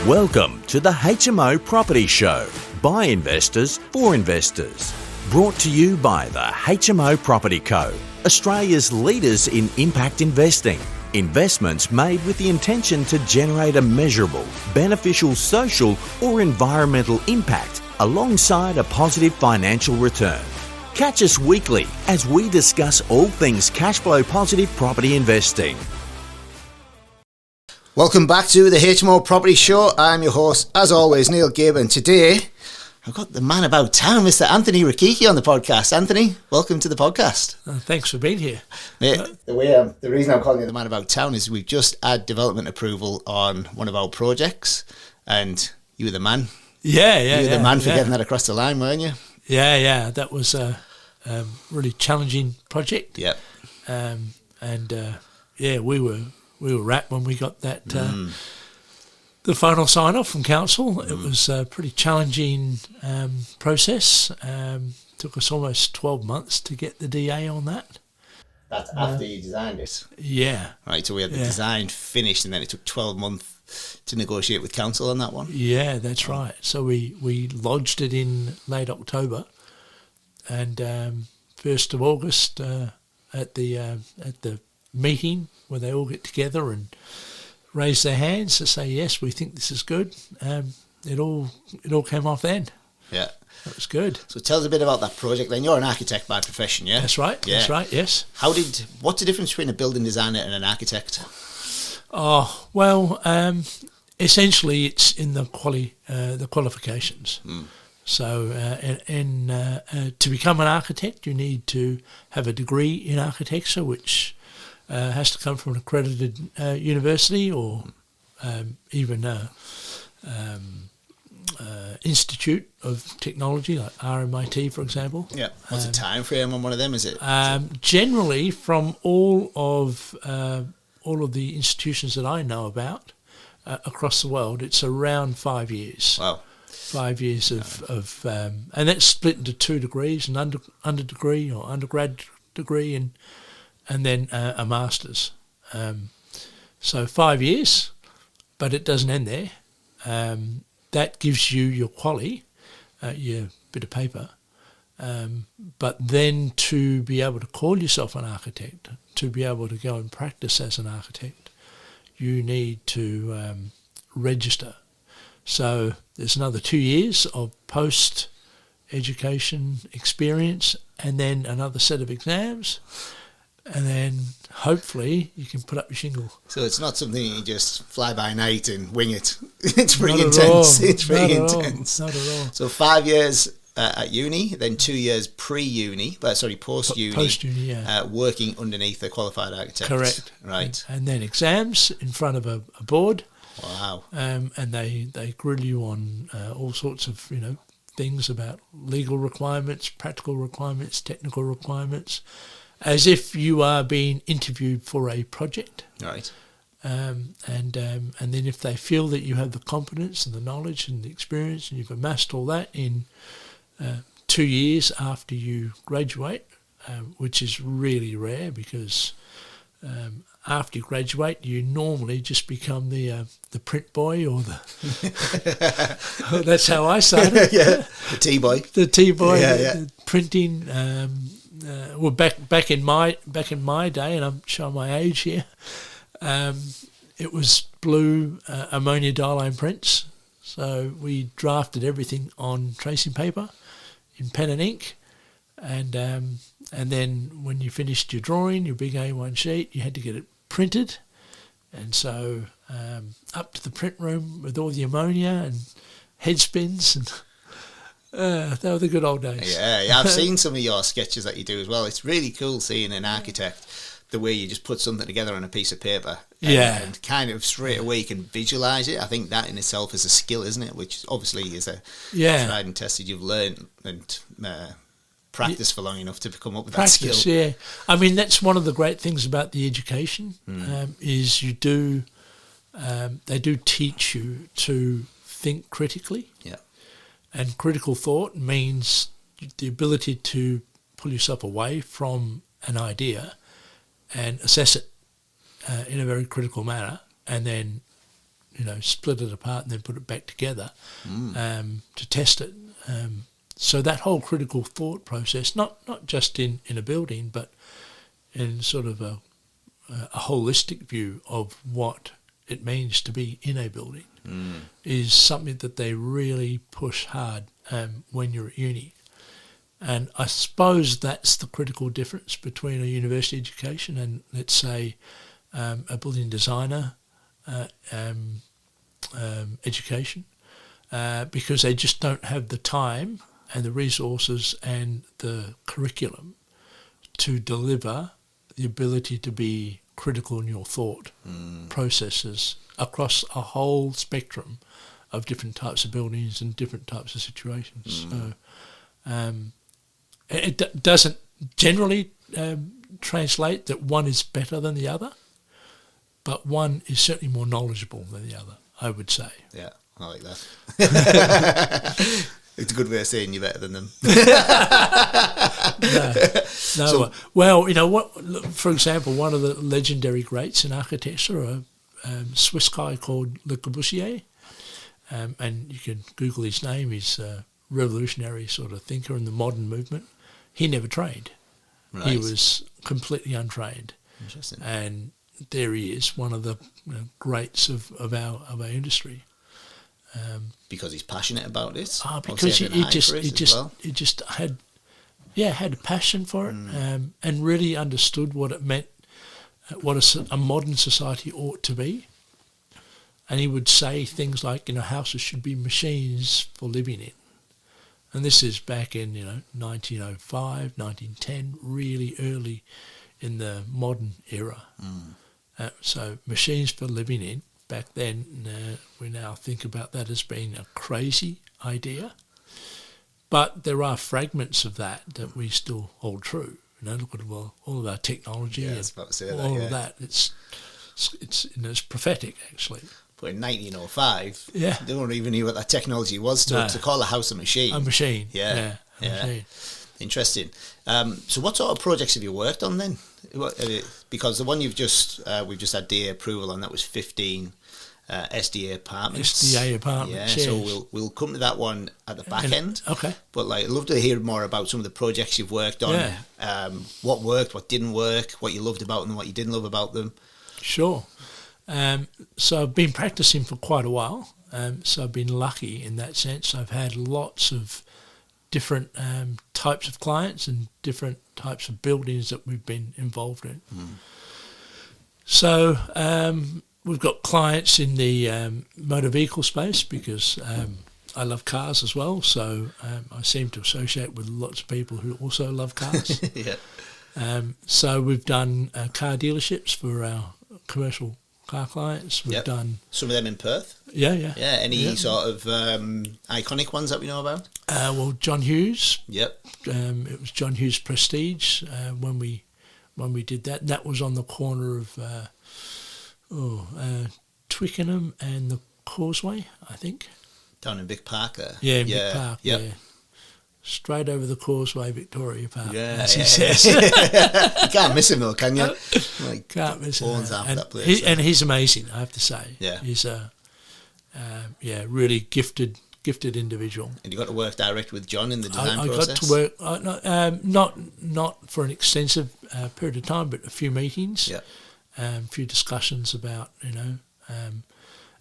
Welcome to the HMO Property Show, by investors for investors. Brought to you by the HMO Property Co, Australia's leaders in impact investing. Investments made with the intention to generate a measurable, beneficial social or environmental impact alongside a positive financial return. Catch us weekly as we discuss all things cash flow positive property investing. Welcome back to the HMO Property Show. I'm your host, as always, Neil Gibb, and today I've got the man about town, Mr. Anthony Rechichi, on the podcast. Anthony, welcome to the podcast. Thanks for being here. Mate, the reason I'm calling you the man about town is we've just had development approval on one of our projects, and you were the man. You were the man for getting that across the line, weren't you? Yeah. That was a really challenging project. Yep. We were wrapped when we got that the final sign off from council. It was a pretty challenging process. Took us almost 12 months to get the DA on that. That's after you designed it. Yeah. Right, so we had the design finished, and then it took 12 months to negotiate with council on that one. Yeah, that's right. So we lodged it in late October, and 1st of August at the meeting where they all get together and raise their hands to say, yes, we think this is good. It all came off then. Yeah. That was good. So tell us a bit about that project then. You're an architect by profession, yeah? That's right. Yeah. That's right, yes. What's the difference between a building designer and an architect? Oh, well, essentially it's in the qualifications. So to become an architect, you need to have a degree in architecture, which has to come from an accredited university or even institute of technology like RMIT, for example. Yeah. What's the time frame on one of them? Is it generally from all of the institutions that I know about across the world, it's around 5 years. Wow. 5 years of and that's split into 2 degrees, an under degree or undergrad degree and then a master's. So 5 years, but it doesn't end there. That gives you your quali, your bit of paper. But then to be able to call yourself an architect, to be able to go and practice as an architect, you need to register. So there's another 2 years of post-education experience and then another set of exams. And then hopefully you can put up your shingle. So it's not something you just fly by night and wing it. It's pretty intense. It's pretty intense. Not at all. So 5 years at uni, then 2 years post-uni, Post-uni, yeah. Working underneath a qualified architect. Correct. Right. And then exams in front of a board. Wow. And they grill you on all sorts of, things about legal requirements, practical requirements, technical requirements, as if you are being interviewed for a project. Right. And then if they feel that you have the competence and the knowledge and the experience and you've amassed all that in 2 years after you graduate, which is really rare because after you graduate you normally just become the print boy or the that's how I started. Yeah, the T-boy. The T-boy, yeah. Printing. Well, back in my day, and I'm showing my age here, it was blue ammonia dye-line prints. So we drafted everything on tracing paper in pen and ink, and then when you finished your drawing, your big A1 sheet, you had to get it printed, and so up to the print room with all the ammonia and head spins and. They were the good old days. Yeah, I've seen some of your sketches that you do as well. It's really cool seeing an architect, the way you just put something together on a piece of paper. And kind of straight away you can visualise it. I think that in itself is a skill, isn't it? Which obviously is a tried and tested. You've learned and practiced for long enough to come up with that skill. Yeah. I mean, that's one of the great things about the education is they do teach you to think critically. Yeah. And critical thought means the ability to pull yourself away from an idea and assess it in a very critical manner and then split it apart and then put it back together to test it. So that whole critical thought process, not just in a building, but in sort of a holistic view of what it means to be in a building, is something that they really push hard when you're at uni. And I suppose that's the critical difference between a university education and, let's say, a building designer education, because they just don't have the time and the resources and the curriculum to deliver the ability to be critical in your thought processes across a whole spectrum of different types of buildings and different types of situations. So it doesn't generally translate that one is better than the other, but one is certainly more knowledgeable than the other, I would say. Yeah, I like that. It's a good way of saying you're better than them. No. Well, what? For example, one of the legendary greats in architecture, a Swiss guy called Le Corbusier, and you can Google his name. He's a revolutionary sort of thinker in the modern movement. He never trained. Right. He was completely untrained. Interesting. And there he is, one of the greats of our industry. Because he's passionate about it. Because he just had a passion for it, and really understood what it meant, what a modern society ought to be. And he would say things like, houses should be machines for living in. And this is back in 1905, 1910, really early in the modern era. So machines for living in. Back then, we now think about that as being a crazy idea. But there are fragments of that we still hold true. Look at all of our technology and all of that. It's prophetic, actually. But in 1905, they don't even know what that technology was to call a house a machine. A machine. Yeah. Machine. Interesting. So what sort of projects have you worked on then? Because the one we've just had DA approval on, that was 15 SDA apartments. SDA apartments, yeah. So we'll come to that one at the back end. Okay. But I'd love to hear more about some of the projects you've worked on. Yeah. What worked, what didn't work, what you loved about them, what you didn't love about them. Sure. So I've been practicing for quite a while. So I've been lucky in that sense. I've had lots of different types of clients and different types of buildings that we've been involved in. So we've got clients in the motor vehicle space because I love cars as well. So I seem to associate with lots of people who also love cars. Yeah. So we've done car dealerships for our commercial car clients. We've done some of them in Perth. Yeah. Any sort of iconic ones that we know about? Well, John Hughes. Yep. It was John Hughes Prestige when we did that. And that was on the corner of Twickenham and the Causeway, I think. Down in Vic Park there. Yeah, in Vic Park. Yep. Yeah. Straight over the Causeway, Victoria Park. Yeah, as he says. You can't miss him though, can you? Can't miss him. After that place. And he's amazing, I have to say. Yeah. He's a really gifted individual. And you got to work direct with John in the design process? I got to work, not for an extensive period of time, but a few meetings, a few discussions about, and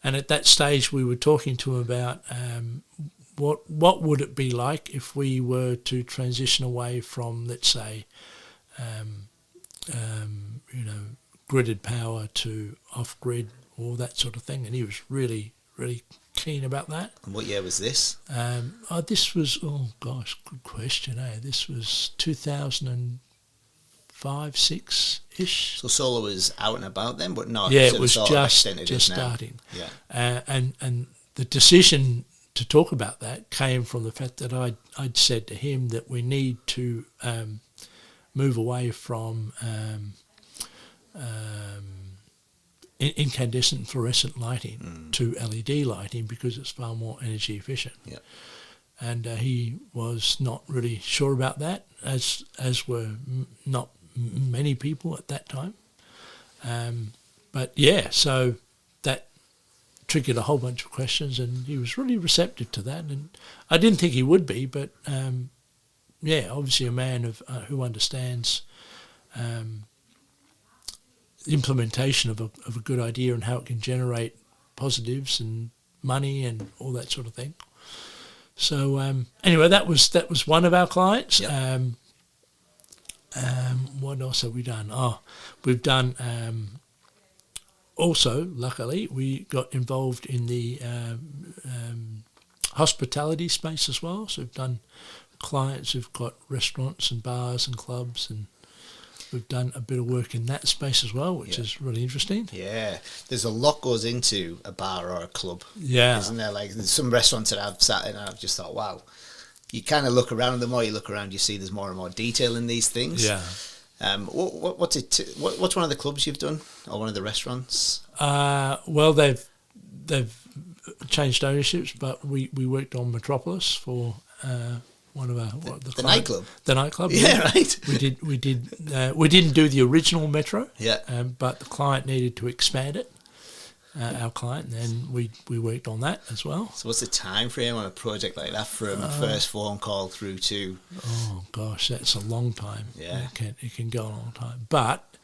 at that stage we were talking to him about what would it be like if we were to transition away from, let's say, gridded power to off-grid, all that sort of thing, and he was really, really keen about that. And what year was this? This was, good question, This was 2005, 6-ish. So solar was out and about then, but not. Yeah, it was just starting. Yeah. And the decision to talk about that came from the fact that I'd said to him that we need to move away from incandescent fluorescent lighting to LED lighting because it's far more energy efficient. Yeah. And he was not really sure about that, as were not many people at that time. So that triggered a whole bunch of questions, and he was really receptive to that. And I didn't think he would be, but obviously a man who understands the implementation of a good idea and how it can generate positives and money and all that sort of thing. So anyway, that was one of our clients. Yep. What else have we done? We've done also, luckily, we got involved in the hospitality space as well. So we've done clients who've got restaurants and bars and clubs, and we've done a bit of work in that space as well, which is really interesting. Yeah, there's a lot goes into a bar or a club. Yeah, isn't there? Like there's some restaurants that I've sat in and I've just thought, wow. You kind of look around. The more you look around, you see there's more and more detail in these things. Yeah. What's one of the clubs you've done, or one of the restaurants? Well, they've changed ownerships, but we worked on Metropolis for one of our the nightclub. The nightclub. Yeah, right. We didn't do the original Metro. Yeah. But the client needed to expand it. Our client, and then we worked on that as well. So what's the time frame on a project like that, from first phone call through to? Oh gosh, that's a long time. Yeah, it can go a long time. But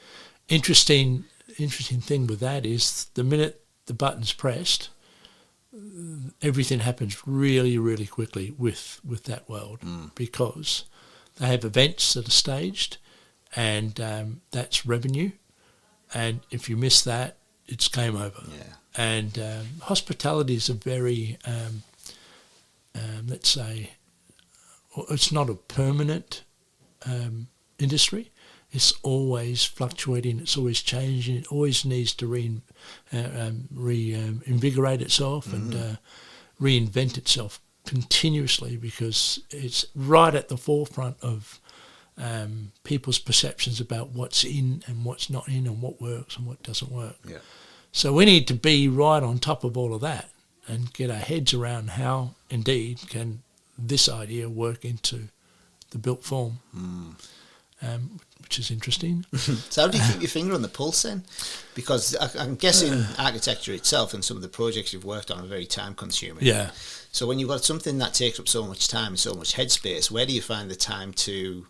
interesting thing with that is the minute the button's pressed, everything happens really, really quickly with that world, because they have events that are staged, and that's revenue, and if you miss that, it's game over. Yeah. And hospitality is a very, let's say, it's not a permanent industry. It's always fluctuating. It's always changing. It always needs to reinvigorate itself and reinvent itself continuously, because it's right at the forefront of people's perceptions about what's in and what's not in, and what works and what doesn't work. Yeah. So we need to be right on top of all of that and get our heads around how indeed can this idea work into the built form, which is interesting. So how do you keep your finger on the pulse then? Because I'm guessing architecture itself and some of the projects you've worked on are very time consuming. Yeah. So when you've got something that takes up so much time and so much headspace, where do you find the time to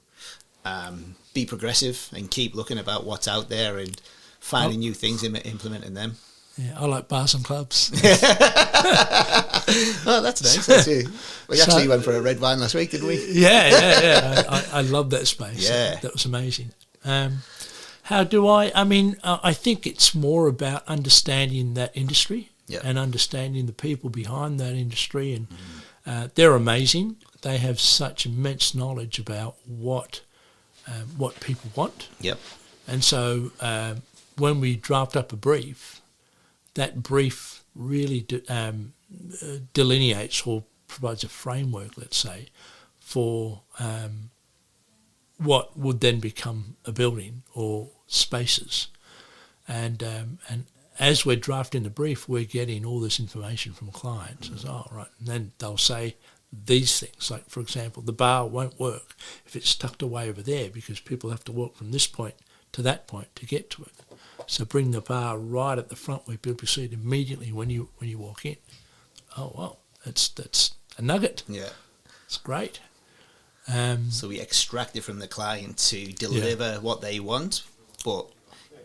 be progressive and keep looking about what's out there and finding new things and implementing them? Yeah, I like bars and clubs. Oh, that's nice. We actually went for a red wine last week, didn't we? Yeah. I love that space. Yeah. That was amazing. How do I mean, I think it's more about understanding that industry and understanding the people behind that industry. And they're amazing. They have such immense knowledge about what people want. Yep. And so when we draft up a brief, that brief really delineates or provides a framework, let's say, for what would then become a building or spaces. And as we're drafting the brief, we're getting all this information from clients. And then they'll say these things, like, for example, the bar won't work if it's tucked away over there, because people have to walk from this point to that point to get to it. So bring the bar right at the front where people see it immediately when you walk in. Oh, wow, that's a nugget. Yeah. It's great. So we extract it from the client to deliver what they want, but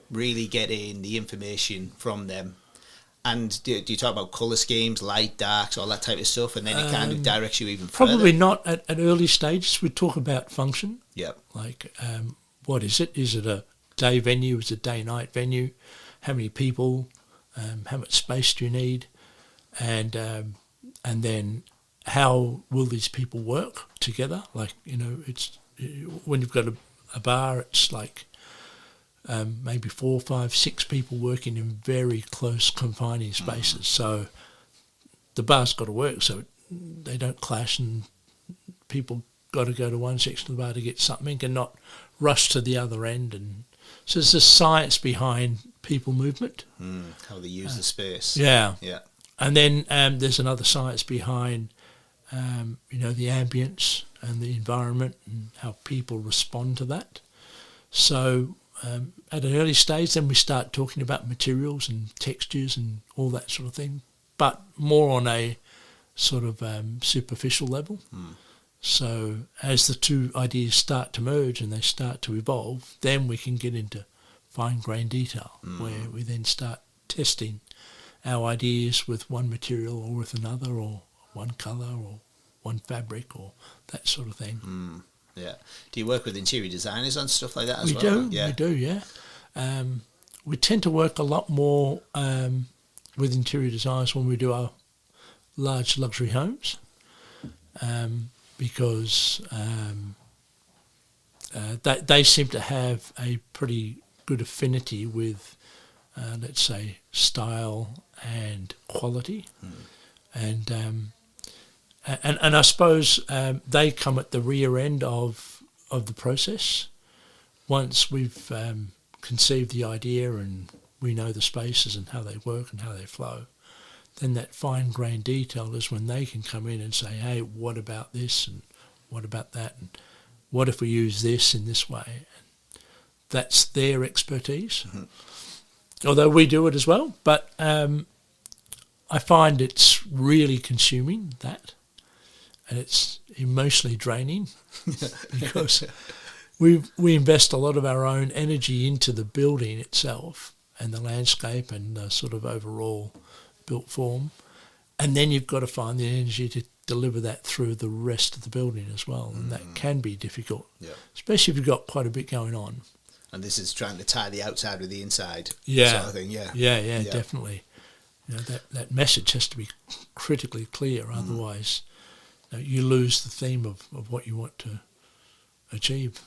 really getting the information from them. And do you talk about colour schemes, light, darks, all that type of stuff, and then it kind of directs you even further? Probably not at early stages. We talk about function. Yep. Like, what is it? Is it a day venue? Is it a day-night venue? How many people? How much space do you need? And then how will these people work together? Like, it's when you've got a bar, it's like maybe 4, 5, 6 people working in very close confining spaces. So the bar's got to work so they don't clash, and people got to go to one section of the bar to get something and not rush to the other end. And so there's a science behind people movement. How they use the space. Yeah. Yeah. And then there's another science behind, the ambience and the environment and how people respond to that. So at an early stage, then we start talking about materials and textures and all that sort of thing, but more on a sort of superficial level. So as the two ideas start to merge and they start to evolve, then we can get into fine-grained detail, where we then start testing our ideas with one material or with another, or one colour or one fabric or that sort of thing. Yeah. Do you work with interior designers on stuff like that as We well? do, yeah. We tend to work a lot more with interior designers when we do our large luxury homes, because they seem to have a pretty good affinity with, let's say, style and quality, and I suppose they come at the rear end of the process. Once we've conceived the idea and we know the spaces and how they work and how they flow, then that fine-grained detail is when they can come in and say, hey, what about this and what about that, and what if we use this in this way? And that's their expertise. Although we do it as well, but I find it's really consuming, that, and it's emotionally draining because we invest a lot of our own energy into the building itself and the landscape and the sort of overall built form, and then you've got to find the energy to deliver that through the rest of the building as well, and that can be difficult, especially if you've got quite a bit going on. And this is trying to tie the outside with the inside, yeah, sort of thing. Yeah, definitely. You know, that message has to be critically clear, otherwise you lose the theme of what you want to achieve.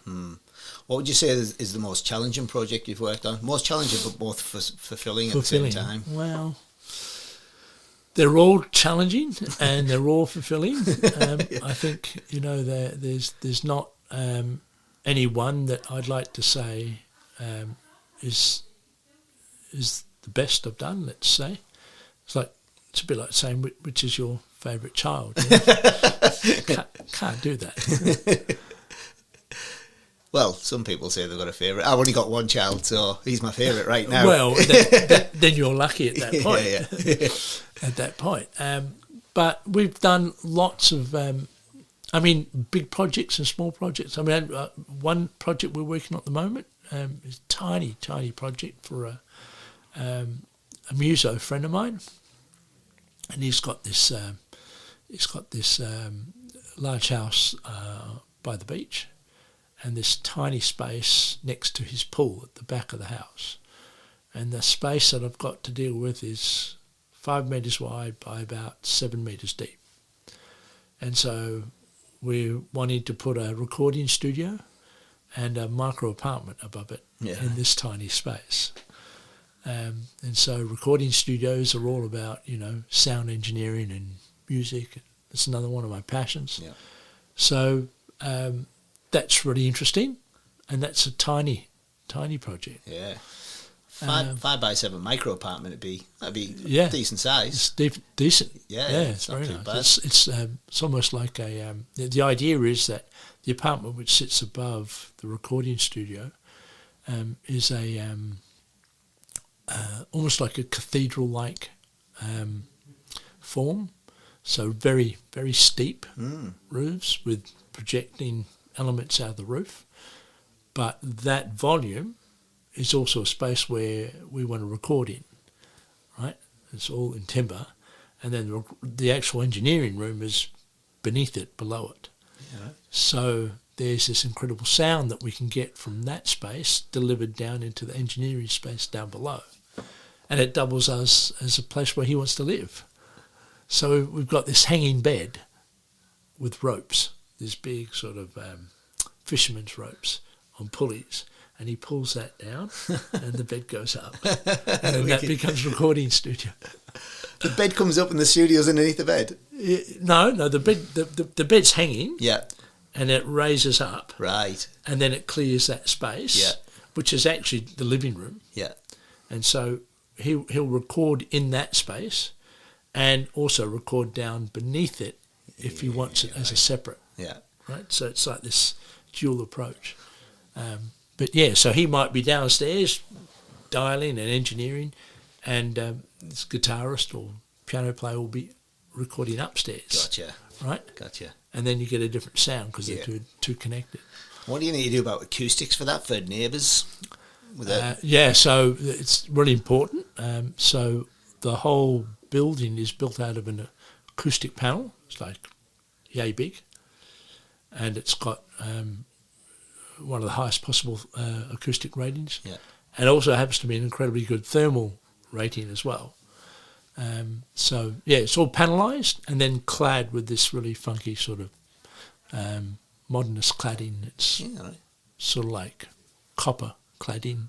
What would you say is the most challenging project you've worked on? Most challenging but both fulfilling at the same time? Well, they're all challenging and they're all fulfilling. I think, you know, there's not any one that I'd like to say is the best I've done, let's say. It's a bit like saying which is your favourite child. You know? can't do that. Well, some people say they've got a favourite. I've only got one child, so he's my favourite right now. Well, then you're lucky at that point. Yeah. At that point. But we've done lots of, big projects and small projects. I mean, one project we're working on at the moment is a tiny project for a muso friend of mine, and he's got this large house by the beach, and this tiny space next to his pool at the back of the house. And the space that I've got to deal with is 5 metres wide by about 7 metres deep. And so we're wanting to put a recording studio and a micro apartment above it in this tiny space. And so recording studios are all about, you know, sound engineering and music. It's another one of my passions. Yeah. So that's really interesting, and that's a tiny project. Yeah. 5 by 7 micro apartment, that'd be decent size. It's decent. Yeah, it's very nice. It's almost like the idea is that the apartment which sits above the recording studio is almost like a cathedral-like form. So very, very steep roofs with projecting elements out of the roof. But that volume is also a space where we want to record in, right? It's all in timber. And then the actual engineering room is beneath it, below it. Yeah. So there's this incredible sound that we can get from that space delivered down into the engineering space down below. And it doubles us as a place where he wants to live. So we've got this hanging bed with ropes, this big sort of fisherman's ropes on pulleys, and he pulls that down and the bed goes up. And then that becomes recording studio. The bed comes up and the studio's underneath the bed? No, the bed's hanging. Yeah. And it raises up. Right. And then it clears that space, which is actually the living room. Yeah. And so he'll record in that space and also record down beneath it if he wants it as a separate. Yeah. Right? So it's like this dual approach. So he might be downstairs dialing and engineering, and this guitarist or piano player will be recording upstairs. Gotcha. Right? Gotcha. And then you get a different sound because Yeah. they're two connected. What do you need to do about acoustics for that, for neighbours? So it's really important. So the whole building is built out of an acoustic panel. It's like yay big. And it's got one of the highest possible acoustic ratings. Yeah. And also happens to be an incredibly good thermal rating as well. It's all panelised and then clad with this really funky sort of modernist cladding. It's sort of like copper cladding.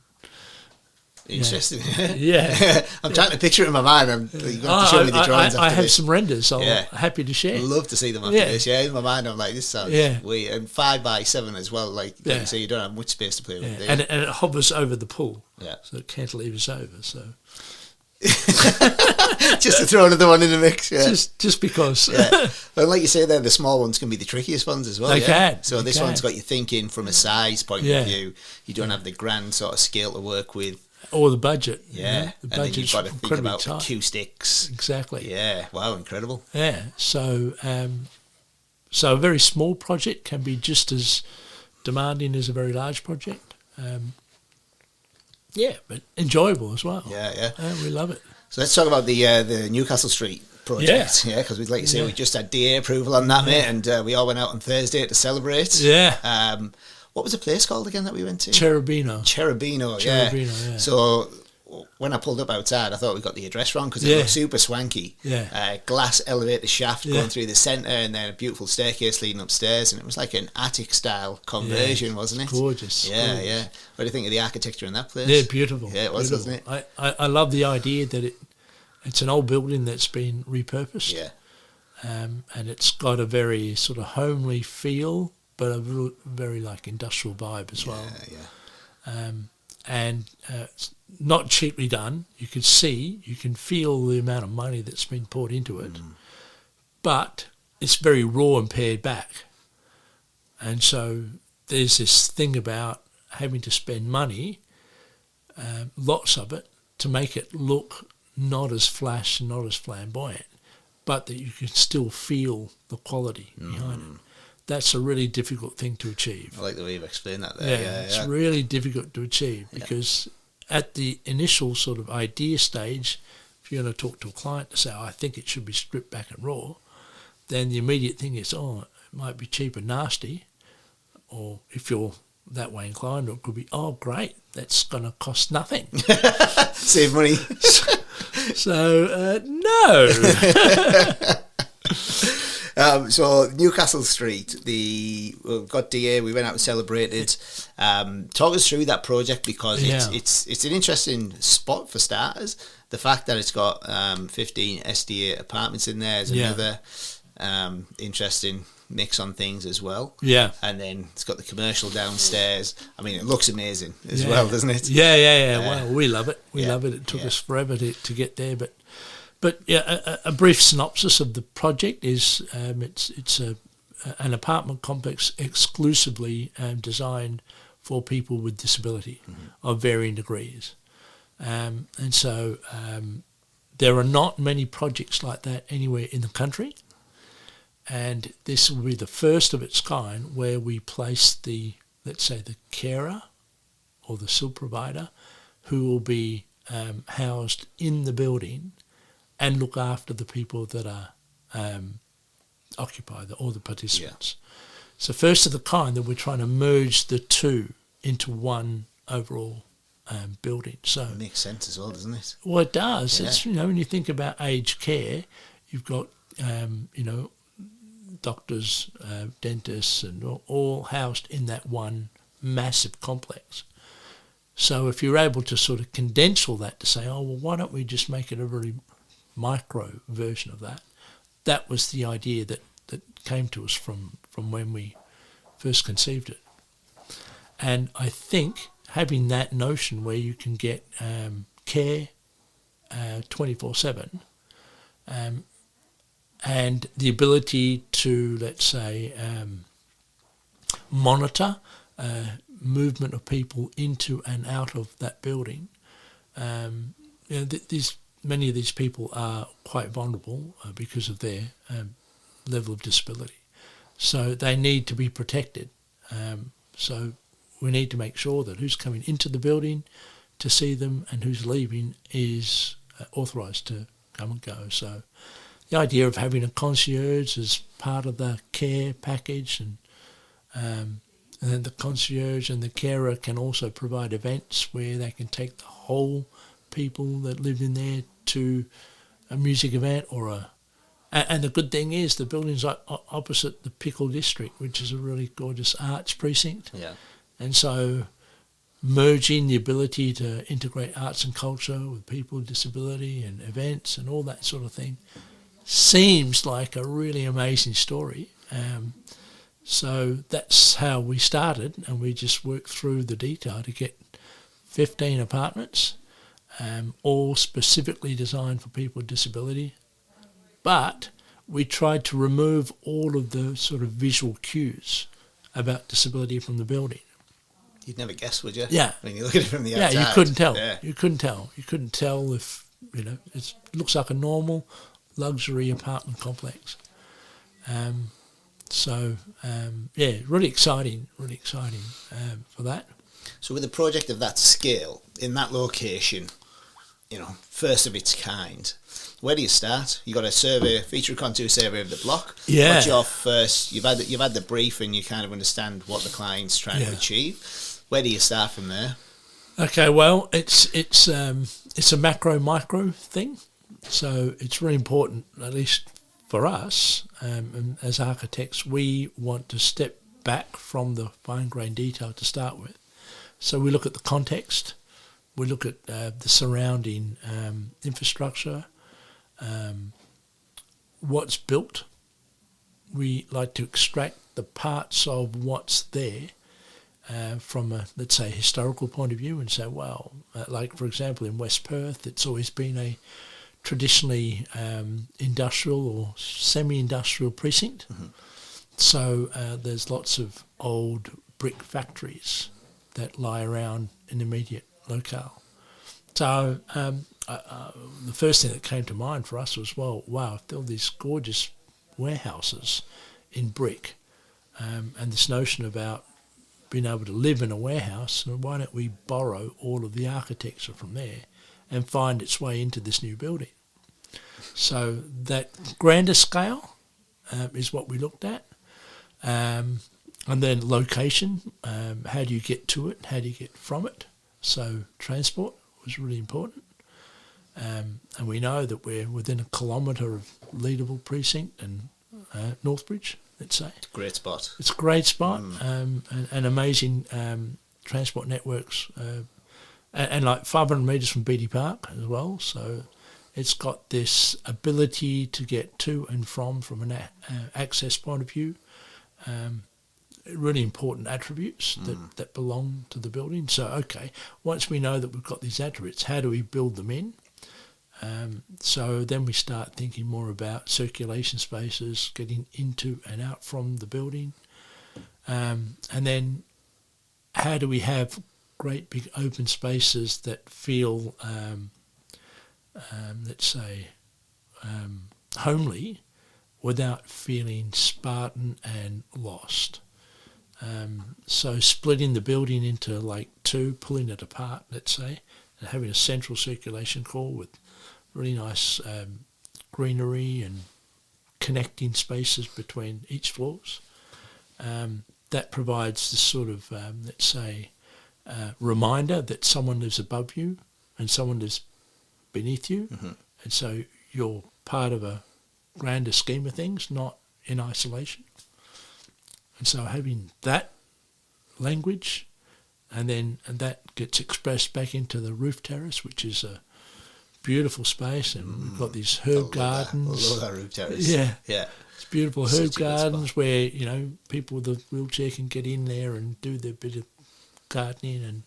Interesting. Yeah. I'm trying to picture it in my mind. You've got to show me the drawings I after have this. some renders. I'm happy to share. I'd love to see them after this. Yeah, in my mind, I'm like, this sounds weird. And 5x7 as well. Like you say, you don't have much space to play with. And it hovers over the pool. Yeah. So it cantilevers over. So just to throw another one in the mix. Yeah. Just because. Yeah. Well, like you say there, the small ones can be the trickiest ones as well. They can. So this one's got you thinking from a size point of view. You don't have the grand sort of scale to work with. Or the budget. Yeah. The and then you've budget's got to think incredibly about tight. acoustics. Exactly. Yeah. Wow, incredible. Yeah. So a very small project can be just as demanding as a very large project. But enjoyable as well. Yeah. We love it. So let's talk about the Newcastle Street project. Yeah, because we'd like to say we just had DA approval on that, mate, and we all went out on Thursday to celebrate. Yeah. What was the place called again that we went to? Cherubino, yeah. So when I pulled up outside, I thought we got the address wrong because it looked super swanky. Yeah. Glass elevator shaft going through the centre and then a beautiful staircase leading upstairs, and it was like an attic-style conversion, wasn't it? Gorgeous. Yeah, gorgeous. yeah. What do you think of the architecture in that place? Yeah, beautiful. Yeah, it was, beautiful. wasn't it? I love the idea that it's an old building that's been repurposed. Yeah. And it's got a very sort of homely feel, but a very like industrial vibe as well. Yeah. It's not cheaply done. You can feel the amount of money that's been poured into it, but it's very raw and pared back. And so there's this thing about having to spend money, lots of it, to make it look not as flash and not as flamboyant, but that you can still feel the quality behind it. That's a really difficult thing to achieve. I like the way you've explained that there. Yeah, it's really difficult to achieve because at the initial sort of idea stage, if you're going to talk to a client to say, I think it should be stripped back and raw, then the immediate thing is, it might be cheap and nasty, or if you're that way inclined, it could be, great, that's going to cost nothing. Save money. So, no. So Newcastle Street, we've got DA. We went out and celebrated. Talk us through that project because it's an interesting spot for starters. The fact that it's got 15 SDA apartments in there is another interesting mix on things as well. Yeah, and then it's got the commercial downstairs. I mean, it looks amazing as well, doesn't it? Yeah. Well, we love it. We love it. It took us forever to get there, but a brief synopsis of the project is it's an apartment complex exclusively designed for people with disability of varying degrees, and so there are not many projects like that anywhere in the country, and this will be the first of its kind where we place let's say the carer or the SIL provider who will be housed in the building and look after the people that are occupied, or the participants. So first of the kind that we're trying to merge the two into one overall building. So it makes sense as well, doesn't it? Well, it does. Yeah. It's, when you think about aged care, you've got doctors, dentists, and all housed in that one massive complex. So if you're able to sort of condense all that to say, why don't we just make it a really micro version of that? That was the idea that came to us from when we first conceived it. And I think having that notion where you can get care 24/7 and the ability to, let's say, monitor movement of people into and out of that building. These many of these people are quite vulnerable because of their level of disability. So they need to be protected. So we need to make sure that who's coming into the building to see them and who's leaving is authorised to come and go. So the idea of having a concierge as part of the care package, and then the concierge and the carer can also provide events where they can take the whole people that live in there to a music event or and the good thing is the building's opposite the Pickle District, which is a really gorgeous arts precinct. Yeah. And so merging the ability to integrate arts and culture with people with disability and events and all that sort of thing seems like a really amazing story. So that's how we started, and we just worked through the detail to get 15 apartments, all specifically designed for people with disability. But we tried to remove all of the sort of visual cues about disability from the building. You'd never guess, would you? Yeah. When you look at it from the outside. Yeah, you couldn't tell. Yeah. You couldn't tell. You couldn't tell if, it looks like a normal luxury apartment complex. Really exciting for that. So with a project of that scale, in that location, first of its kind, where do you start? You got a survey, feature contour survey of the block. Yeah. What's your first? You've had the brief, and you kind of understand what the client's trying to achieve. Where do you start from there? Okay, well, it's a macro micro thing, so it's really important, at least for us, and as architects, we want to step back from the fine-grained detail to start with. So we look at the context, we look at the surrounding infrastructure, what's built. We like to extract the parts of what's there from a, let's say, historical point of view, and say, well, like for example in West Perth, it's always been a traditionally industrial or semi-industrial precinct. Mm-hmm. So there's lots of old brick factories that lie around an immediate locale. So the first thing that came to mind for us was, well, wow, if there were these gorgeous warehouses in brick, and this notion about being able to live in a warehouse, why don't we borrow all of the architecture from there and find its way into this new building? So that grander scale is what we looked at. And then location, how do you get to it? How do you get from it? So transport was really important. And we know that we're within a kilometre of Leederville Precinct and Northbridge, let's say. Great spot. It's a great spot, and amazing transport networks, and like 500 metres from Beatty Park as well. So it's got this ability to get to and from an access point of view. Really important attributes that belong to the building. So, okay, once we know that we've got these attributes, how do we build them in? So then we start thinking more about circulation spaces, getting into and out from the building. And then how do we have great big open spaces that feel, let's say, homely without feeling Spartan and lost? So splitting the building into like two, pulling it apart, let's say, and having a central circulation core with really nice greenery and connecting spaces between each floors. That provides this sort of, let's say, reminder that someone lives above you and someone lives beneath you. Mm-hmm. And so you're part of a grander scheme of things, not in isolation. And so having that language, and that gets expressed back into the roof terrace, which is a beautiful space, and we've got these herb gardens. I love that roof terrace. Yeah. It's beautiful herb gardens where, people with a wheelchair can get in there and do their bit of gardening, and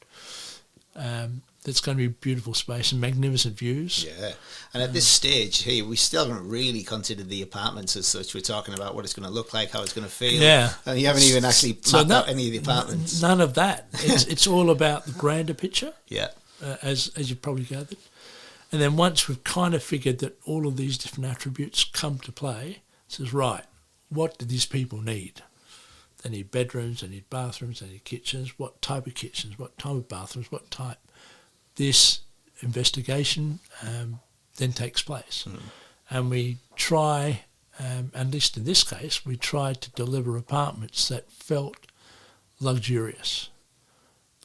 that's going to be a beautiful space and magnificent views. Yeah. And at this stage here, we still haven't really considered the apartments as such. We're talking about what it's going to look like, how it's going to feel. Yeah. And you haven't even actually mapped out any of the apartments. None of that. It's all about the grander picture. Yeah. As you've probably gathered. And then once we've kind of figured that all of these different attributes come to play, it says, right, what do these people need? They need bedrooms, they need bathrooms, they need kitchens. What type of kitchens? What type of bathrooms? What type? This investigation then takes place. And we try, at least in this case, we tried to deliver apartments that felt luxurious,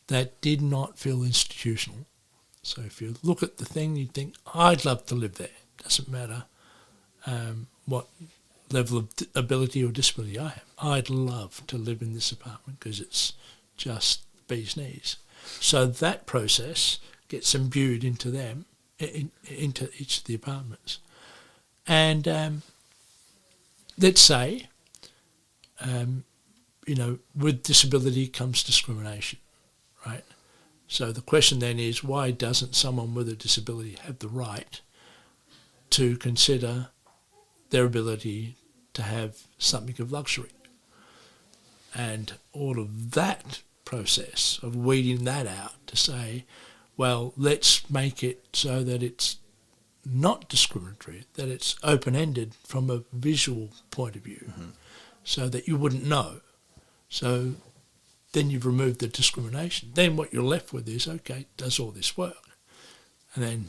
that did not feel institutional. So if you look at the thing, you'd think, I'd love to live there. Doesn't matter what level of ability or disability I have. I'd love to live in this apartment because it's just bee's knees. So that process gets imbued into them, into each of the apartments. And let's say, with disability comes discrimination, right? So the question then is, why doesn't someone with a disability have the right to consider their ability to have something of luxury? And all of that process of weeding that out to say, well, let's make it so that it's not discriminatory, that it's open-ended from a visual point of view, so that you wouldn't know. So then you've removed the discrimination. Then what you're left with is, okay, does all this work? And then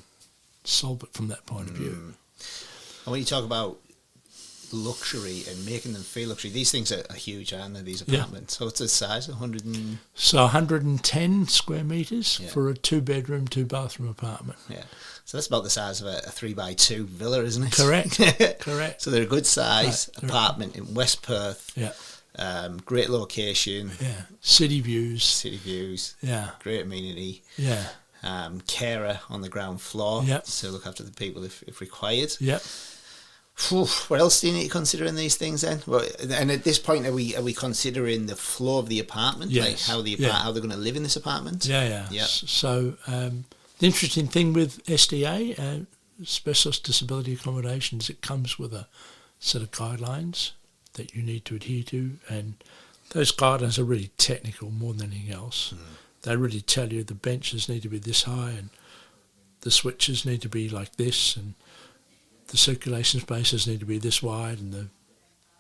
solve it from that point of view. And when you talk about luxury and making them feel luxury, these things are huge, aren't they, these apartments? So what's the size? 110 square metres for a 2-bedroom, 2-bathroom apartment. Yeah. So that's about the size of a 3x2 villa, isn't it? Correct. Correct. So they're a good size apartment in West Perth. Yeah. Great location. Yeah. City views. Yeah. Great amenity. Yeah. Carer on the ground floor. Yeah. To look after the people if required. Yeah. What else do you need to consider in these things then? Well, and at this point, are we considering the flow of the apartment, like how how they're going to live in this apartment? Yeah. So the interesting thing with SDA, specialist disability accommodations, it comes with a set of guidelines that you need to adhere to, and those guidelines are really technical more than anything else. They really tell you the benches need to be this high, and the switches need to be like this, and the circulation spaces need to be this wide, and the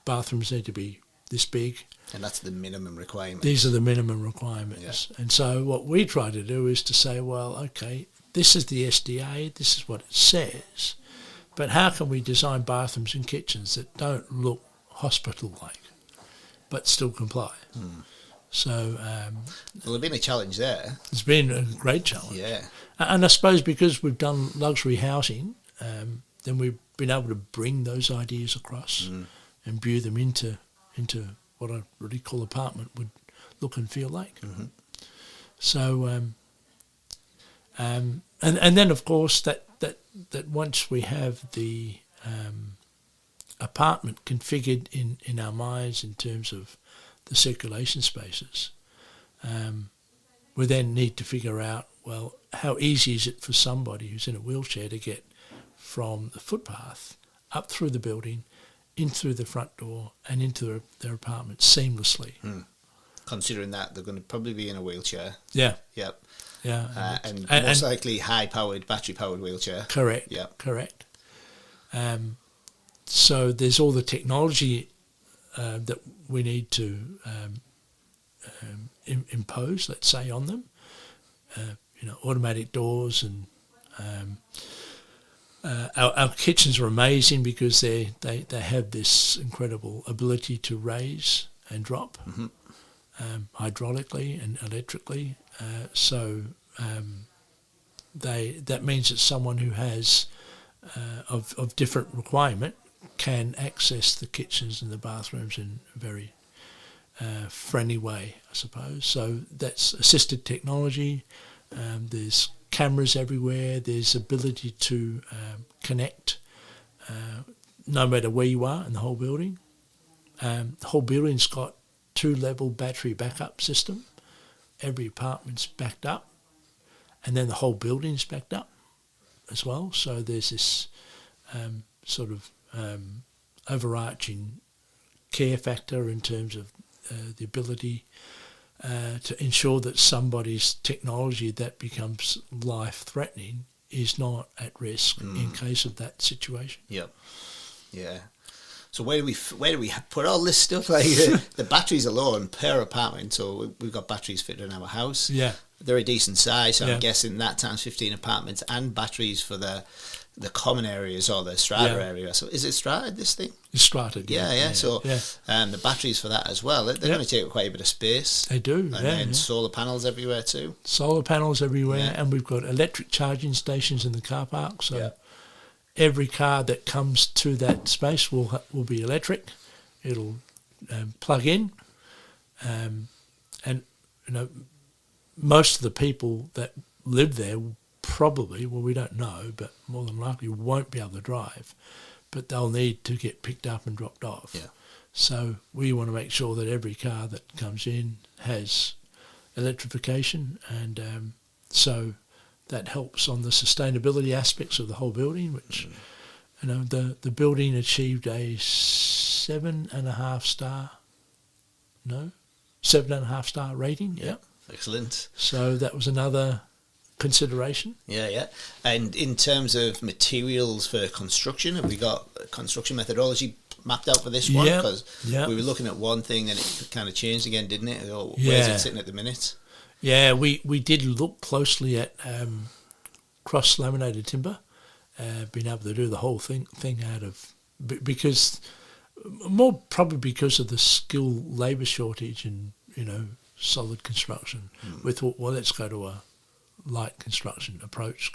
bathrooms need to be this big. And that's the minimum requirement. These are the minimum requirements. Yeah. And so what we try to do is to say, well, okay, this is the SDA, this is what it says, but how can we design bathrooms and kitchens that don't look hospital-like, but still comply? So well, there's been a challenge there. It's been a great challenge. Yeah. And I suppose because we've done luxury housing, then we've been able to bring those ideas across and imbue them into what I really call apartment would look and feel like. So, and then of course that once we have the apartment configured in our minds in terms of the circulation spaces, we then need to figure out, well, how easy is it for somebody who's in a wheelchair to get from the footpath up through the building, in through the front door and into their apartment seamlessly. Considering that they're going to probably be in a wheelchair. Yeah. Yep. Yeah. And most likely high-powered, battery-powered wheelchair. Correct. Yep. Correct. So there's all the technology that we need to impose, let's say, on them. Automatic doors, and our kitchens are amazing because they have this incredible ability to raise and drop hydraulically and electrically. So that means that someone who has of different requirement can access the kitchens and the bathrooms in a very friendly way, I suppose. So that's assisted technology. There's cameras everywhere. There's ability to connect no matter where you are in the whole building. The whole building's got 2-level battery backup system. Every apartment's backed up, and then the whole building's backed up as well. So there's this sort of overarching care factor in terms of the ability to ensure that somebody's technology that becomes life-threatening is not at risk in case of that situation. Yep. Yeah. So where do we put all this stuff? Like the batteries alone per apartment. So we've got batteries fitted in our house. Yeah. They're a decent size. So Yeah. I'm guessing that times 15 apartments and batteries for the common areas or the strata area. So is it strata, this thing? It's strated. Yeah. So yeah. the batteries for that as well. They're going to take quite a bit of space. They do. And then solar panels everywhere too. Solar panels everywhere, and we've got electric charging stations in the car park. So every car that comes to that space will be electric. It'll plug in, and most of the people that live there probably, well, we don't know, but more than likely won't be able to drive, but they'll need to get picked up and dropped off. Yeah. So we want to make sure that every car that comes in has electrification, and so that helps on the sustainability aspects of the whole building, which, the building achieved a 7.5 star rating. Yeah. Excellent. So that was another consideration. Yeah. And in terms of materials for construction, have we got a construction methodology mapped out for this one? Because we were looking at one thing and it kind of changed again, didn't it? Where's it sitting at the minute? Yeah, we did look closely at cross-laminated timber, being able to do the whole thing out of, because probably because of the skilled labour shortage and, solid construction. We thought, well, let's go to a light construction approach,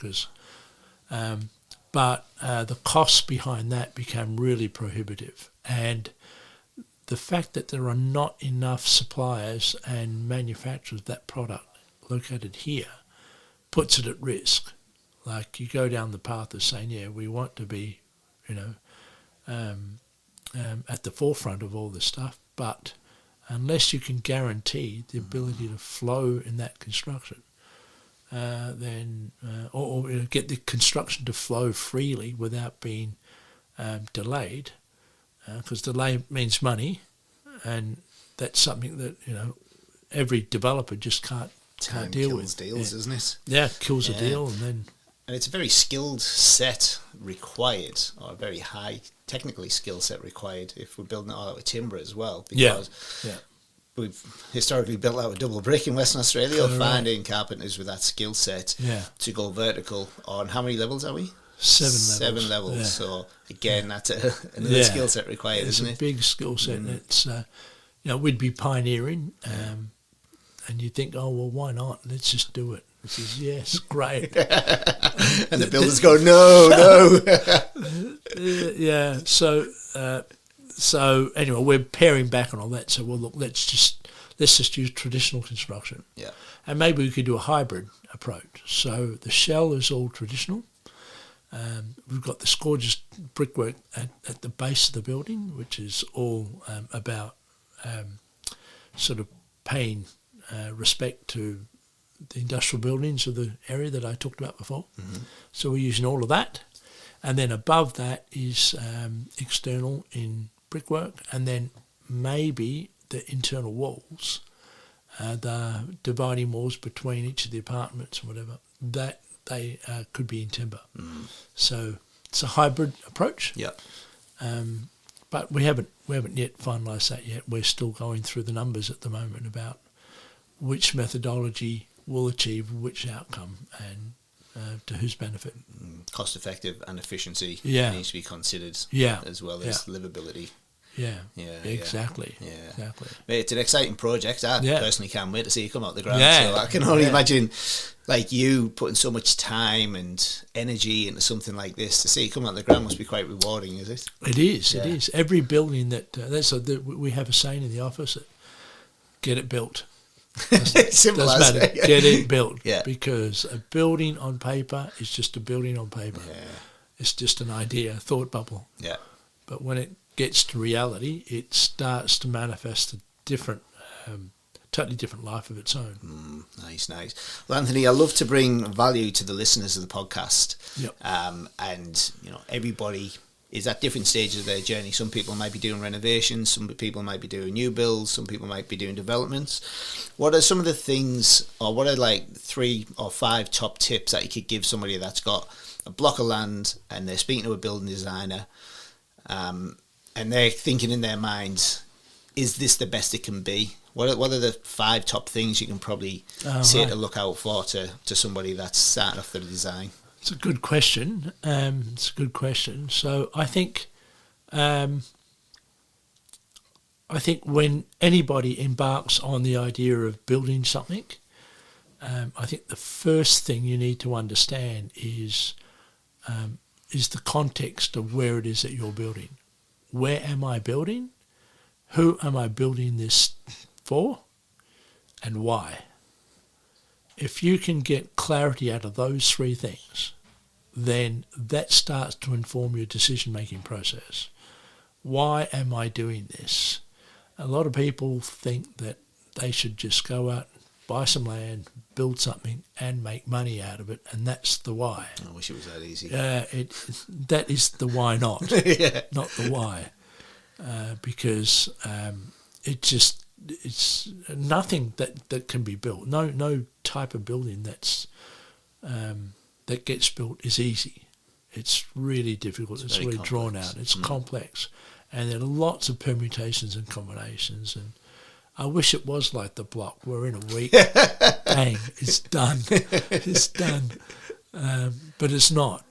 but the costs behind that became really prohibitive, and the fact that there are not enough suppliers and manufacturers of that product located here puts it at risk. Like, you go down the path of saying, we want to be, at the forefront of all this stuff, but unless you can guarantee the ability to flow in that construction, then or get the construction to flow freely without being delayed, because delay means money, and that's something that every developer just can't deal with. Deals, isn't it? Yeah, kills a deal, and it's a very skilled set required, or a very high technically skill set required if we're building it all out with timber as well, because we've historically built out with double brick in Western Australia, finding carpenters with that skill set to go vertical on, how many levels are we? 7 levels. Yeah. So again, that's another skill set required, isn't it? It's a big skill set, and it's we'd be pioneering, and you think, oh well, why not? Let's just do it. Which is, yes, great. And the builders go, no. So anyway, we're paring back on all that. So, well, look, let's just use traditional construction. Yeah. And maybe we could do a hybrid approach. So the shell is all traditional. We've got this gorgeous brickwork at the base of the building, which is all about sort of paying respect to the industrial buildings of the area that I talked about before. Mm-hmm. So we're using all of that. And then above that is external in brickwork, and then maybe the internal walls, the dividing walls between each of the apartments or whatever, that they could be in timber. Mm. So it's a hybrid approach. Yeah. But we haven't yet finalised that yet. We're still going through the numbers at the moment about which methodology will achieve which outcome and to whose benefit. Cost effective and efficiency needs to be considered, as well as livability. Exactly. It's an exciting project. I personally can't wait to see it come out the ground. Yeah. So I can only imagine, like, you putting so much time and energy into something like this. To see it come out the ground must be quite rewarding, is it? It is. It is. Every building we have a saying in the office that get it built. Simple as matter. Get it built. Because a building on paper is just a building on paper. It's just an idea, a thought bubble. But when it gets to reality, it starts to manifest a different, totally different life of its own. Nice. Well, Anthony, I love to bring value to the listeners of the podcast. Yep. And everybody is at different stages of their journey. Some people might be doing renovations, some people might be doing new builds, some people might be doing developments. What are some of the things, or what are like 3 or 5 top tips that you could give somebody that's got a block of land and they're speaking to a building designer, and they're thinking in their minds, is this the best it can be? What are the 5 top things you can probably say to look out for to somebody that's starting off the design? It's a good question. So I think when anybody embarks on the idea of building something, I think the first thing you need to understand is the context of where it is that you're building. Where am I building? Who am I building this for? And why? If you can get clarity out of those 3 things, then that starts to inform your decision-making process. Why am I doing this? A lot of people think that they should just go out, buy some land, build something and make money out of it, and that's the why. I wish it was that easy. That is the why not, not the why. Because it's nothing that can be built. No type of building that gets built is easy. It's really difficult. It's really complex. Drawn out. It's complex, and there are lots of permutations and combinations. And I wish it was like the block, where in a week, bang, it's done. It's done. But it's not.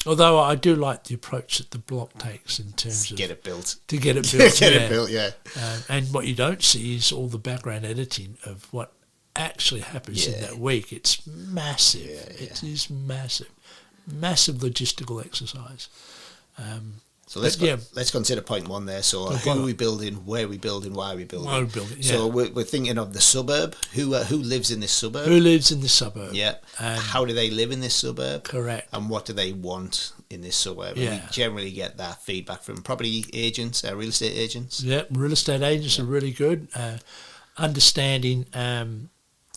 Although I do like the approach that the block takes in terms of... Get it built. To get it built, it built, yeah. And what you don't see is all the background editing of what actually happens in that week. It's massive. Yeah. It is massive. Massive logistical exercise. So let's consider point 1 there. So who are we building, where are we building, why are we building? Why are we building, yeah. So we're thinking of the suburb. Who lives in this suburb? Who lives in this suburb? Yeah. How do they live in this suburb? Correct. And what do they want in this suburb? Yeah. And we generally get that feedback from property agents, real estate agents. Yeah, real estate agents are really good. Understanding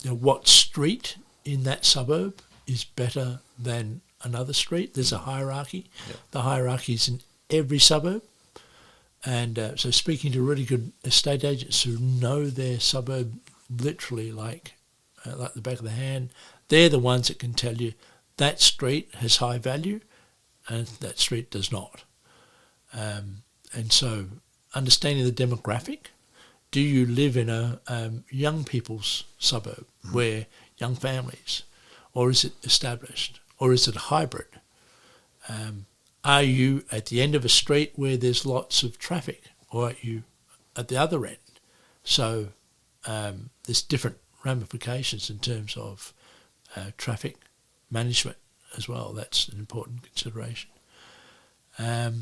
what street in that suburb is better than another street. There's a hierarchy. Yeah. The hierarchy is in every suburb, and so speaking to really good estate agents who know their suburb literally like the back of the hand, they're the ones that can tell you that street has high value and that street does not. And so understanding the demographic. Do you live in a young people's suburb where young families, or is it established, or is it hybrid? Are you at the end of a street where there's lots of traffic, or are you at the other end? So there's different ramifications in terms of traffic management as well. That's an important consideration. Are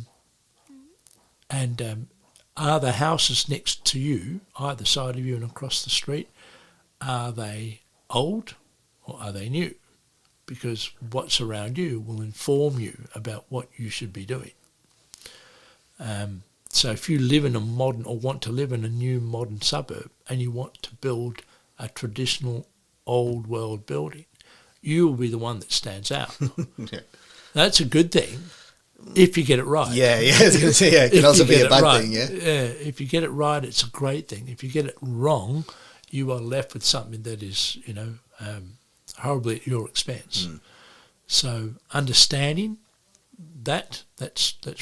the houses next to you, either side of you and across the street, are they old or are they new? Because what's around you will inform you about what you should be doing. So if you live in a modern, or want to live in a new modern suburb, and you want to build a traditional old world building, you will be the one that stands out. Yeah. That's a good thing if you get it right. Yeah, I was going to say, it can also be a bad thing, yeah. Yeah, if you get it right, it's a great thing. If you get it wrong, you are left with something that is, horribly at your expense. So understanding that's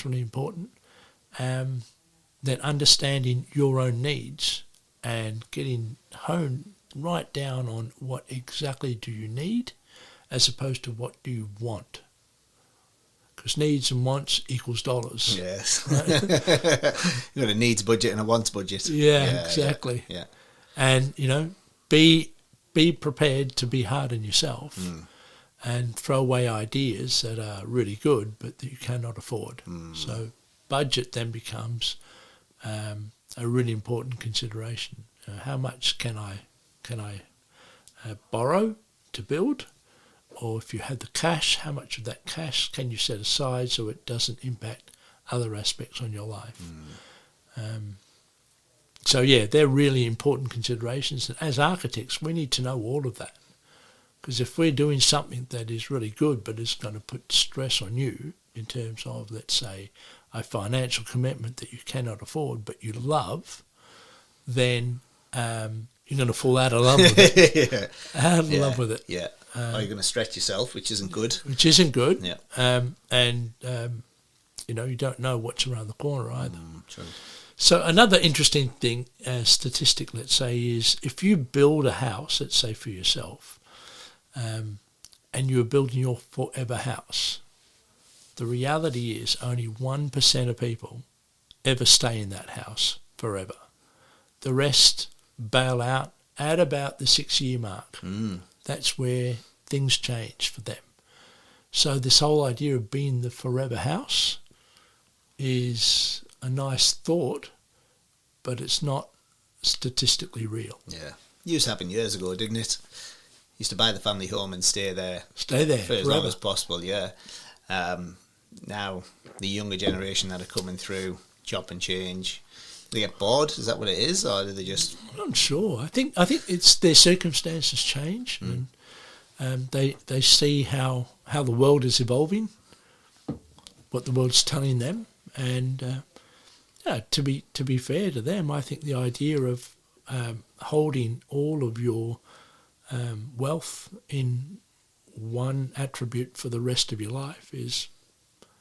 really important. Then understanding your own needs and getting honed right down on what exactly do you need as opposed to what do you want. Because needs and wants equals dollars. Yes. You've got a needs budget and a wants budget. Yeah, exactly. Yeah. And, be prepared to be hard on yourself and throw away ideas that are really good but that you cannot afford. So budget then becomes a really important consideration. How much can I borrow to build? Or if you have the cash, how much of that cash can you set aside so it doesn't impact other aspects on your life? So they're really important considerations. And as architects, we need to know all of that Because if we're doing something that is really good but is going to put stress on you in terms of, let's say, a financial commitment that you cannot afford but you love, then you're going to fall out of love with it. Out of love with it. Yeah. Or you're going to stretch yourself, which isn't good. Which isn't good. Yeah. You know, you don't know what's around the corner either. True. So another interesting thing, statistic, let's say, is if you build a house, let's say for yourself, and you're building your forever house, the reality is only 1% of people ever stay in that house forever. The rest bail out at about the 6-year mark. That's where things change for them. So this whole idea of being the forever house is a nice thought, but it's not statistically real. Yeah. Used to happen years ago, didn't it? Used to buy the family home and stay there for forever. as long as possible, yeah. Now, the younger generation that are coming through, chop and change, they get bored? Is that what it is? Or do they just... I'm not sure. I think it's their circumstances change and they see how the world is evolving, what the world's telling them, and to be fair to them, I think the idea of holding all of your wealth in one attribute for the rest of your life is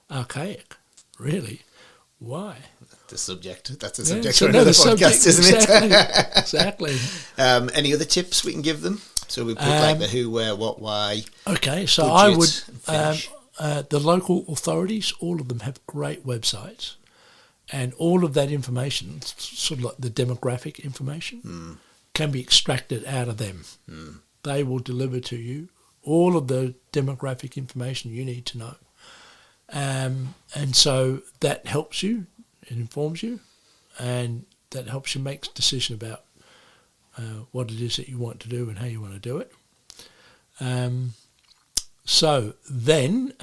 archaic, really. Why? That's the subject for another another podcast, isn't it? Exactly. Any other tips we can give them? So we put like the who, where, what, why. Okay, so budget, I would the local authorities, all of them have great websites, and all of that information, sort of like the demographic information, can be extracted out of them. They will deliver to you all of the demographic information you need to know. And so that helps you, it informs you, and that helps you make a decision about what it is that you want to do and how you want to do it. So then,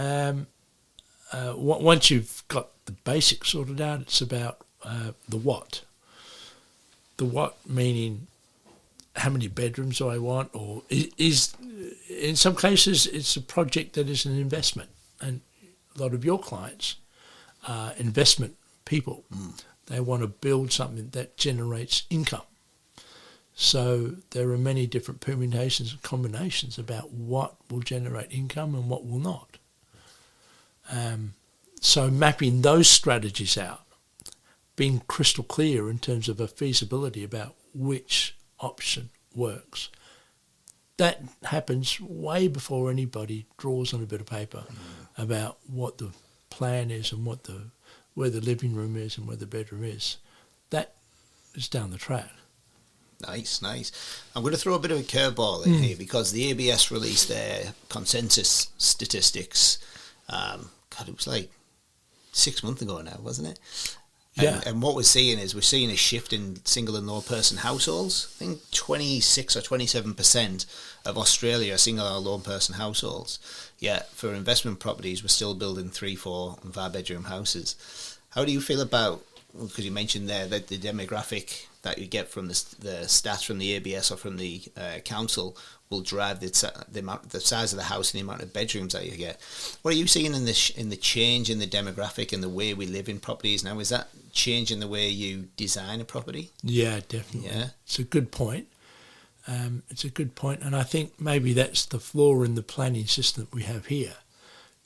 once you've got the basics sorted out, it's about the what. The what meaning how many bedrooms do I want, or is in some cases it's a project that is an investment, and a lot of your clients are investment people. They want to build something that generates income. So there are many different permutations and combinations about what will generate income and what will not. So mapping those strategies out, being crystal clear in terms of a feasibility about which option works, that happens way before anybody draws on a bit of paper about what the plan is and where the living room is and where the bedroom is. That is down the track. Nice. I'm going to throw a bit of a curveball in here because the ABS released their consensus statistics. It was like 6 months ago now, wasn't it? And what we're seeing is a shift in single and low person households. I think 26 or 27% of Australia are single or lone person households. Yet for investment properties, we're still building 3, 4 and 5 bedroom houses. How do you feel about, because you mentioned there that the demographic that you get from the stats from the ABS or from the council will drive the size of the house and the amount of bedrooms that you get. What are you seeing in the change in the demographic and the way we live in properties now? Is that changing the way you design a property? Yeah, definitely. Yeah. It's a good point. And I think maybe that's the flaw in the planning system that we have here,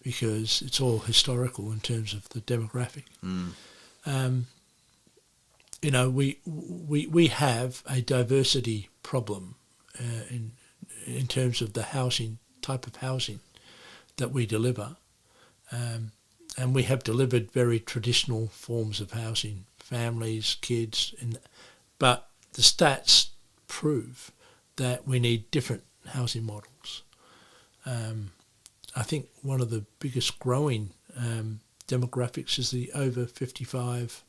because it's all historical in terms of the demographic. We have a diversity problem in terms of the type of housing that we deliver, and we have delivered very traditional forms of housing, families, kids, but the stats prove that we need different housing models. I think one of the biggest growing demographics is the over 55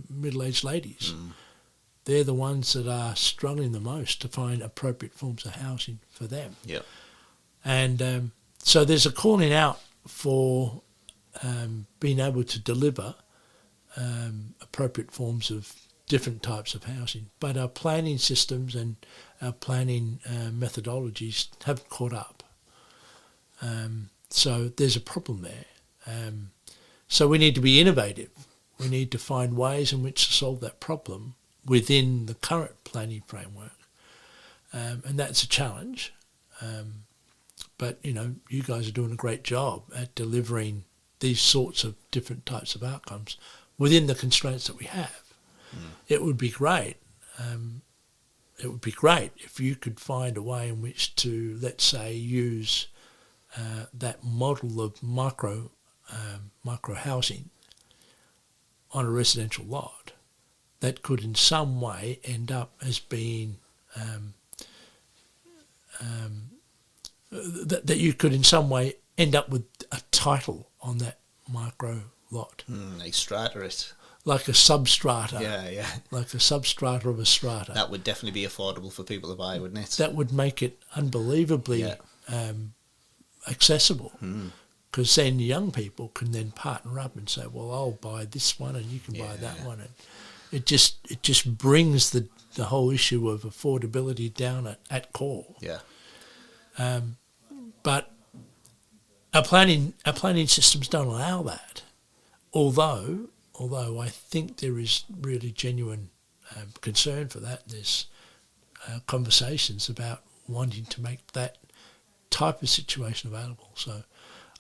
middle-aged ladies. They're the ones that are struggling the most to find appropriate forms of housing for them. Yeah. And so there's a calling out for being able to deliver appropriate forms of different types of housing, but our planning systems and our planning methodologies haven't caught up. So there's a problem there. So we need to be innovative. We need to find ways in which to solve that problem within the current planning framework. And that's a challenge. But, you guys are doing a great job at delivering these sorts of different types of outcomes within the constraints that we have. It would be great. It would be great if you could find a way in which to, let's say, use that model of micro housing on a residential lot that could in some way end up as being that you could in some way end up with a title on that micro lot. They strata it. Like a substrata. Yeah. Like a substrata of a strata. That would definitely be affordable for people to buy, wouldn't it? That would make it unbelievably accessible. Because then young people can then partner up and say, well, I'll buy this one and you can buy that one. And it just brings the whole issue of affordability down at core. Yeah. But our planning systems don't allow that. Although I think there is really genuine concern for that. There's conversations about wanting to make that type of situation available. So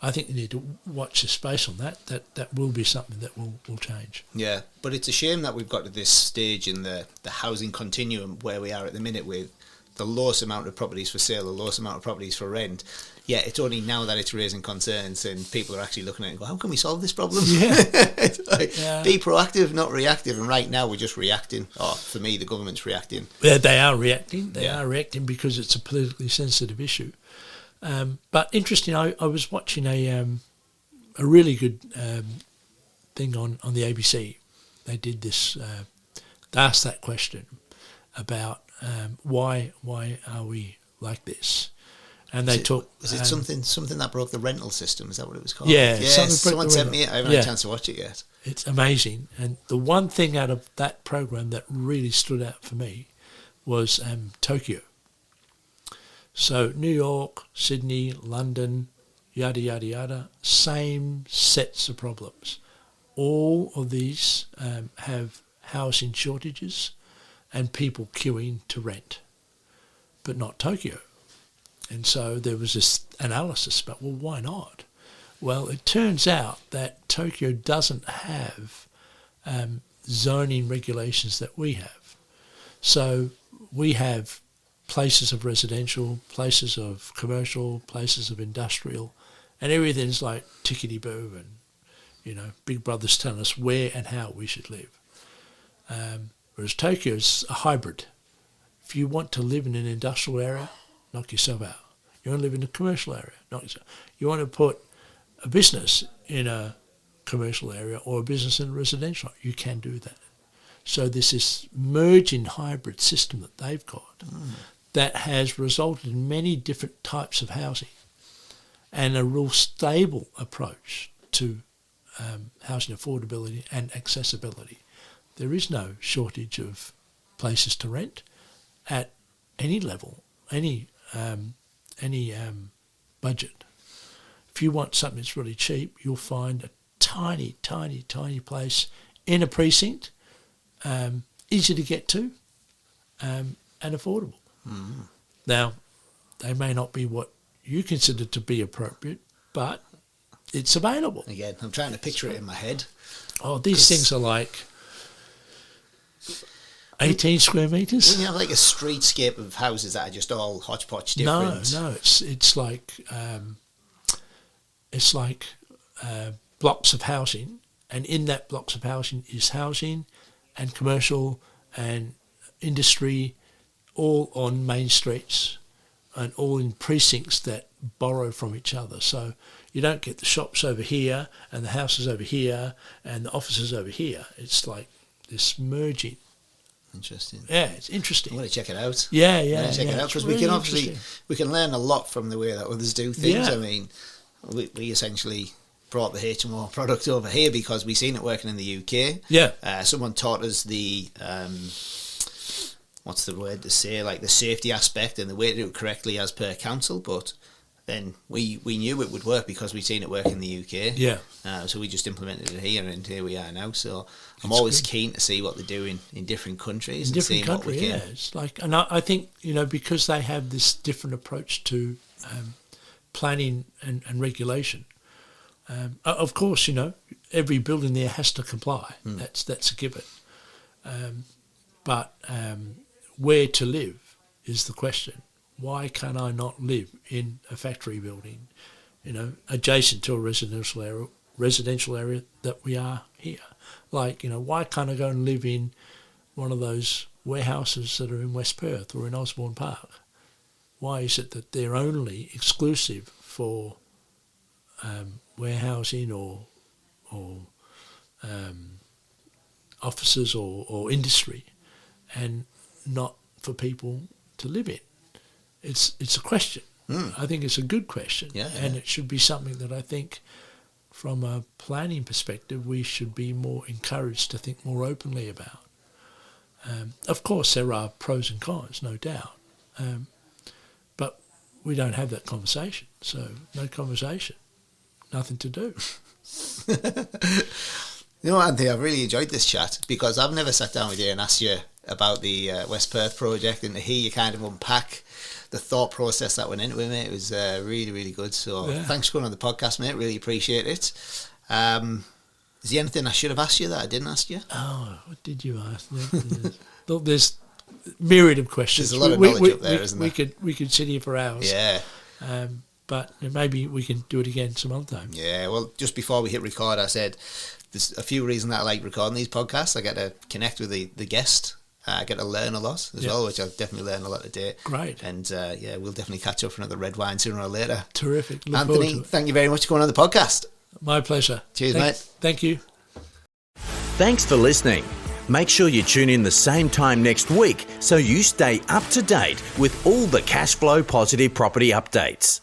I think you need to watch the space on that. That will be something that will change. Yeah, but it's a shame that we've got to this stage in the housing continuum where we are at the minute with the lowest amount of properties for sale, the lowest amount of properties for rent. Yeah, it's only now that it's raising concerns and people are actually looking at it and go, how can we solve this problem? Yeah. It's like, be proactive, not reactive. And right now we're just reacting. Oh, for me, the government's reacting. Yeah, they are reacting. They are reacting because it's a politically sensitive issue. But interesting, I was watching a really good thing on the ABC. They did this, they asked that question about why are we like this? And they talk. Was it something that broke the rental system? Is that what it was called? Yeah. Someone sent me it. I haven't had a chance to watch it yet. It's amazing. And the one thing out of that program that really stood out for me was Tokyo. So New York, Sydney, London, yada, yada, yada, same sets of problems. All of these have housing shortages and people queuing to rent, but not Tokyo. And so there was this analysis about, well, why not? Well, it turns out that Tokyo doesn't have zoning regulations that we have. So we have places of residential, places of commercial, places of industrial, and everything's like tickety-boo and, Big Brother's telling us where and how we should live. Whereas Tokyo's a hybrid. If you want to live in an industrial area, knock yourself out. You want to live in a commercial area, knock yourself out. You want to put a business in a commercial area or a business in a residential, you can do that. So there's this merging hybrid system that they've got that has resulted in many different types of housing and a real stable approach to housing affordability and accessibility. There is no shortage of places to rent at any level, any budget. If you want something that's really cheap, you'll find a tiny, tiny, tiny place in a precinct, easy to get to, and affordable. Now, they may not be what you consider to be appropriate, but it's available. Again, I'm trying to picture it in my head. Oh, these things are like 18 square metres. Wouldn't you have like a streetscape of houses that are just all hodgepodge different? No, it's like blocks of housing, and in that blocks of housing is housing and commercial and industry, all on main streets and all in precincts that borrow from each other. So you don't get the shops over here and the houses over here and the offices over here. It's like this merging. Interesting. Yeah, it's interesting. I'm going to check it out. Yeah. Check it out because really we can learn a lot from the way that others do things. Yeah. I mean, we essentially brought the HMO product over here because we seen it working in the UK. Yeah. Someone taught us the what's the word to say, like the safety aspect and the way to do it correctly as per council, but then we knew it would work because we'd seen it work in the UK. Yeah. So we just implemented it here, and here we are now. So I'm always keen to see what they're doing in different countries. What we can. Yeah. It's like, and I think, you know, because they have this different approach to planning and regulation. Of course, you know, every building there has to comply. That's a given. But where to live is the question. Why can I not live in a factory building, you know, adjacent to a residential area that we are here? Like, you know, why can't I go and live in one of those warehouses that are in West Perth or in Osborne Park? Why is it that they're only exclusive for warehousing or offices or industry, and not for people to live in? It's a question. I think it's a good question, and it should be something that I think, from a planning perspective, we should be more encouraged to think more openly about. Of course, there are pros and cons, no doubt, but we don't have that conversation. So no conversation, nothing to do. You know, Anthony, I've really enjoyed this chat because I've never sat down with you and asked you about the West Perth project, and to hear you kind of unpack the thought process that went into it, mate. It was really, really good. So thanks for coming on the podcast, mate. Really appreciate it. Is there anything I should have asked you that I didn't ask you? Oh, what did you ask? Look, there's myriad of questions. There's a lot of knowledge up there, isn't there? We could sit here for hours. Yeah. But maybe we can do it again some other time. Yeah, well, just before we hit record, I said there's a few reasons that I like recording these podcasts. I get to connect with the guest. I get to learn a lot as well, which I've definitely learned a lot today. Great. And we'll definitely catch up for another red wine sooner or later. Terrific. Look Anthony, thank you very much for coming on the podcast. My pleasure. Cheers, mate. Thank you. Thanks for listening. Make sure you tune in the same time next week so you stay up to date with all the cash flow positive property updates.